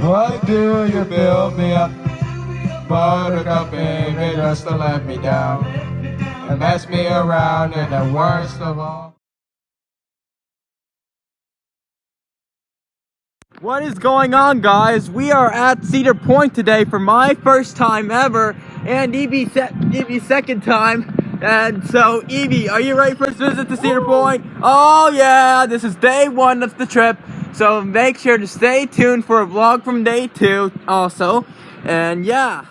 Why do you build me up? Buttercup, baby, just to let me down and mess me around, and the worst of all. What is going on, guys? We are at Cedar Point today for my first time ever, and Evie's second time. And so, Evie, are you ready for this visit to Cedar Point? Oh yeah, this is day one of the trip, so make sure to stay tuned for a vlog from day two also. And yeah.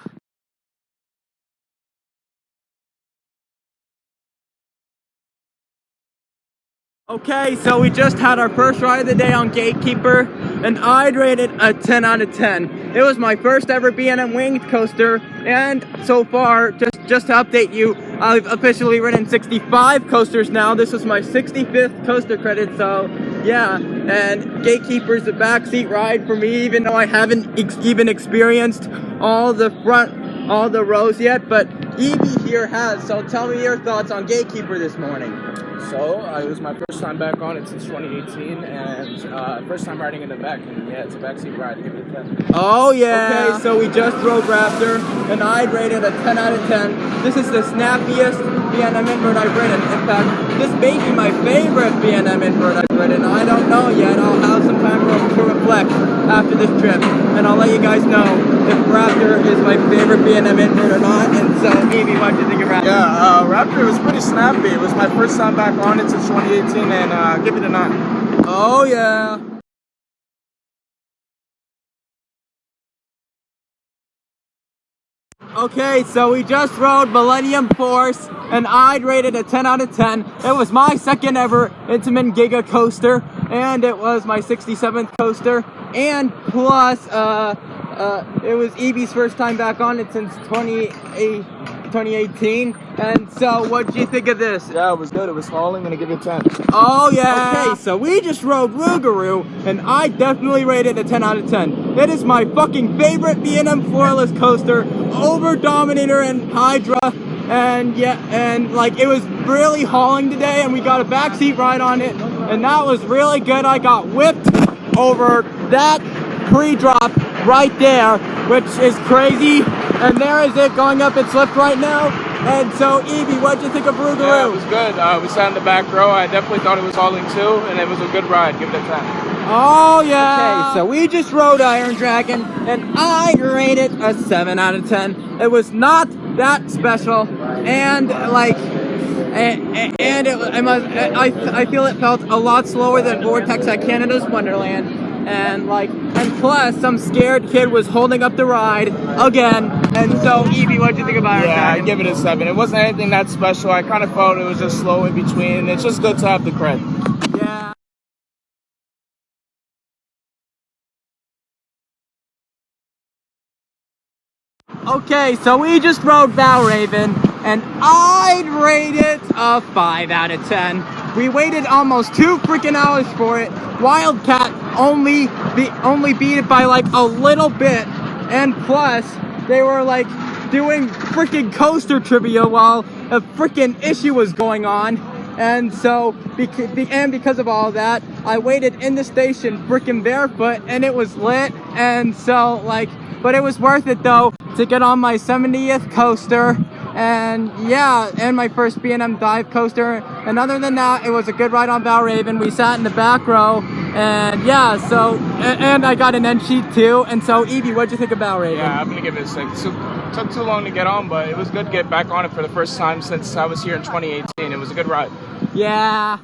Okay, so we just had our first ride of the day on Gatekeeper, and I'd rate it a 10 out of 10. It was my first ever B&M winged coaster, and so far, just to update you, I've officially ridden 65 coasters now. This was my 65th coaster credit, so yeah. And Gatekeeper's a backseat ride for me, even though I haven't even experienced all the rows yet, but Evie here has. So tell me your thoughts on Gatekeeper this morning. So, it was my first time back on it since 2018, and first time riding in the back, and yeah, it's a backseat ride. Give it a 10. Oh yeah! Okay, so we just rode Raptor, and I'd rate it a 10 out of 10. This is the snappiest B&M invert I've ridden. In fact, this may be my favorite B&M invert I've ridden. I don't know yet. I'll have some time to reflect after this trip, and I'll let you guys know if Raptor is my favorite B&M invert or not. And so, Evie, what do you think of Raptor? Yeah, Raptor was pretty snappy. It was my first time back on it since 2018, and give it a 9. Oh yeah! Okay, so we just rode Millennium Force, and I'd rate it a 10 out of 10. It was my second ever Intamin Giga coaster, and it was my 67th coaster, and plus, it was Evie's first time back on it since 2018. And so, what did you think of this? Yeah, it was good. It was falling. I'm gonna give it a 10. Oh yeah! Okay, so we just rode Rougarou, and I definitely rated a 10 out of 10. It is my fucking favorite B&M floorless coaster over Dominator and Hydra. And yeah, and like, it was really hauling today, and we got a backseat ride on it, and that was really good. I got whipped over that pre-drop right there, which is crazy. And there is it going up its lift right now. And so, Evie, what'd you think of Rougarou? Yeah, it was good. We sat in the back row. I definitely thought it was hauling too, and it was a good ride. Give it a 10. Oh yeah! Okay, so we just rode Iron Dragon, and I rate it a 7 out of 10. It was not that special, and like, I feel it felt a lot slower than Vortex at Canada's Wonderland. And plus, some scared kid was holding up the ride again. And so, Evie, what do you think about it? Yeah, I'd give it a 7. It wasn't anything that special. I kind of felt it was just slow in between. It's just good to have the cred. Yeah. Okay, so we just rode Valraven, and I'd rate it a 5 out of 10. We waited almost 2 freaking hours for it. Wildcat only beat it by like a little bit, and plus they were like doing freaking coaster trivia while a freaking issue was going on. And so, because of all that, I waited in the station freaking barefoot, and it was lit. And so, like, but it was worth it though to get on my 70th coaster. And yeah, and my first B&M dive coaster. And other than that, it was a good ride on Valraven. We sat in the back row, and yeah, so, and I got an end sheet too. And so, Evie, what'd you think of Valraven? Yeah, I'm gonna give it a 6. It took too long to get on, but it was good to get back on it for the first time since I was here in 2018. It was a good ride. Yeah.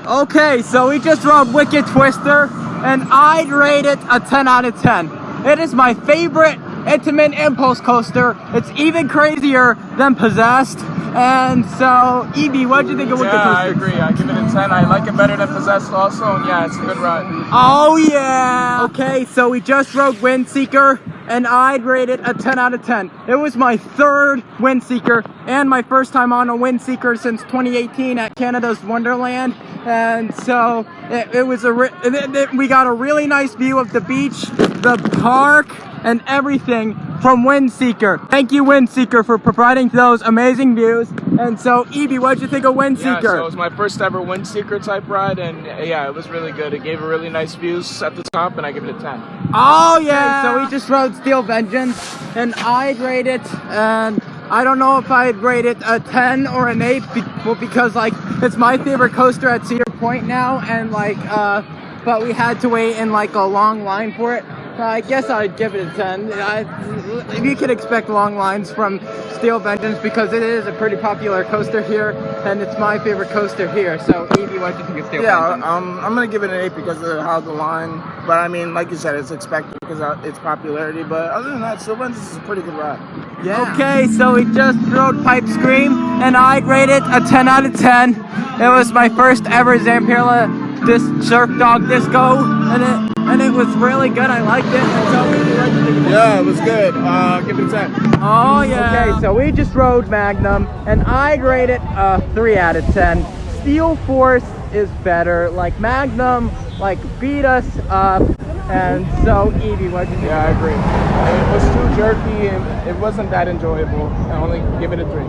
Okay, so we just rode Wicked Twister, and I'd rate it a 10 out of 10. It is my favorite Intamin impulse coaster. It's even crazier than Possessed. And so, Evie, what do you think of Wicked Twister? Yeah, I agree. I give it a 10. I like it better than Possessed also, and yeah, it's a good ride. Oh yeah! Okay, so we just rode Windseeker, and I'd rate it a 10 out of 10. It was my third Windseeker, and my first time on a Windseeker since 2018 at Canada's Wonderland. And so we got a really nice view of the beach, the park, and everything from Windseeker. Thank you, Windseeker, for providing those amazing views. And so, Evie, what'd you think of Windseeker? Yeah, so it was my first ever Windseeker type ride, and yeah, it was really good. It gave a really nice views at the top, and I give it a 10. Oh yeah! So we just rode Steel Vengeance, and I'd rate it, and I don't know if I'd rate it a 10 or an 8, because like it's my favorite coaster at Cedar Point now, and like but we had to wait in like a long line for it. I guess I'd give it a 10. You could expect long lines from Steel Vengeance because it is a pretty popular coaster here, and it's my favorite coaster here. So, Evie, what do you think of Steel Vengeance? I'm gonna give it an 8 because of how the line. But I mean, like you said, it's expected because of its popularity. But other than that, Steel Vengeance is a pretty good ride. Yeah. Okay, so we just rode Pipe Scream, and I rated a 10 out of 10. It was my first ever Zamperla surf dog disco, and it was really good. I liked it. Yeah, it was good. Give it a 10. Oh yeah. Okay, so we just rode Magnum, and I'd rate it a 3 out of 10. Steel Force is better. Like Magnum, like beat us up. And so, Evie, what do you think? Yeah, I agree. It was too jerky, and it wasn't that enjoyable. I only give it a 3.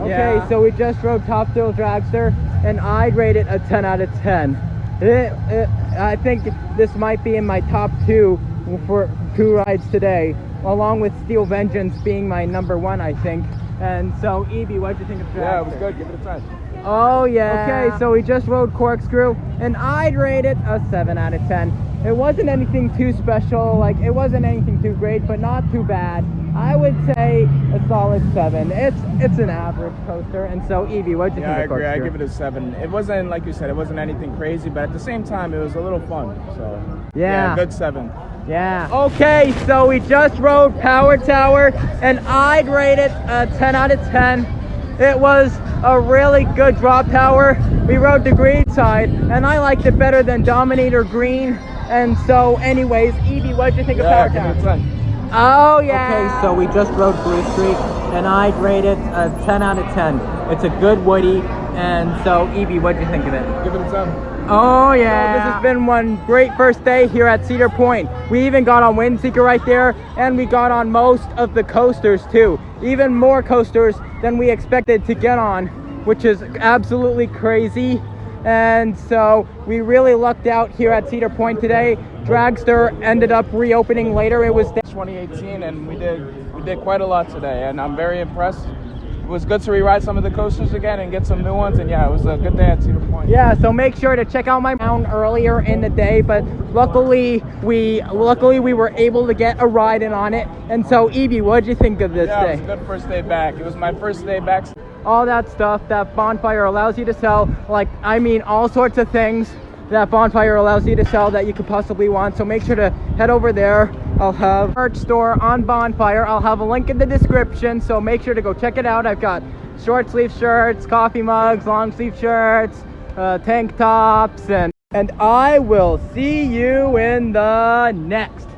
Okay, so we just rode Top Thrill Dragster, and I'd rate it a 10 out of 10. I think this might be in my top 2 for 2 rides today, along with Steel Vengeance being my number 1, I think. And so, Evie, what do you think of Dragster? Yeah, it was good. Give it a 10. Oh yeah. Okay, so we just rode Corkscrew, and I'd rate it a 7 out of 10. It wasn't anything too special, like it wasn't anything too great, but not too bad. I would say a solid 7. It's an average coaster. And so, Evie, what do you think of Corkscrew? Yeah, I agree. I give it a 7. It wasn't, like you said, it wasn't anything crazy, but at the same time, it was a little fun. So yeah, good 7. Yeah. Okay, so we just rode Power Tower, and I'd rate it a 10 out of 10. It was a really good drop tower. We rode the green side, and I liked it better than Dominator Green. And so, anyways, Evie, what did you think of Power Tower? Give it a 10. Oh yeah. Okay, so we just rode Blue Streak, and I'd rate it a 10 out of 10. It's a good Woody, and so Evie, what do you think of it? Give it a 7. Oh yeah. So this has been one great first day here at Cedar Point. We even got on Windseeker right there, and we got on most of the coasters too. Even more coasters than we expected to get on, which is absolutely crazy. And so we really lucked out here at Cedar Point today. Dragster ended up reopening later. It was 2018, and we did quite a lot today, and I'm very impressed. It was good to rewrite some of the coasters again and get some new ones, and yeah, it was a good day at Cedar Point. Yeah, so make sure to check out my round earlier in the day, but luckily we were able to get a ride in on it. And so, Evie, what did you think of this day? Yeah, it was a good first day back. It was my first day back. All that stuff that Bonfire allows you to sell, like, I mean, all sorts of things that Bonfire allows you to sell that you could possibly want. So make sure to head over there. I'll have a merch store on Bonfire. I'll have a link in the description, so make sure to go check it out. I've got short sleeve shirts, coffee mugs, long sleeve shirts, tank tops, and I will see you in the next